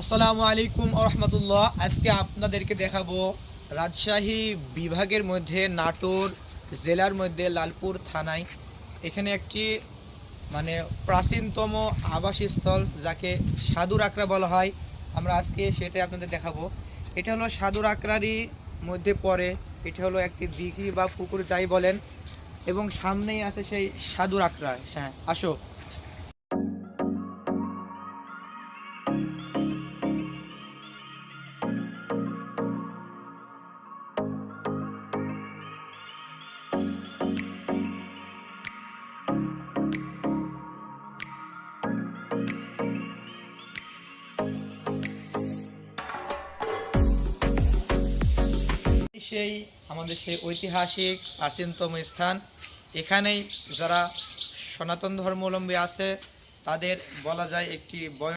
আসসালামু আলাইকুম রহমতুল্লাহ। আজকে আপনাদেরকে দেখাবো রাজশাহী বিভাগের মধ্যে নাটোর জেলার মধ্যে লালপুর থানায় এখানে একটি প্রাচীনতম আবাসস্থল যাকে সাধুর আকড়া বলা হয়। আমরা আজকে সেটা আপনাদের দেখাবো। এটা হলো সাধুর আকড়ারই মধ্যে পড়ে। এটা হলো একটি দিঘি বা পুকুর যাই বলেন, এবং সামনেই আছে সেই সাধুর আকড়া। হ্যাঁ, আসো। সেই আমাদের সেই ঐতিহাসিক প্রাচীনতম স্থান। এখানেই যারা সনাতন ধর্মাবলম্বী আছে তাদের বলা যায় একটি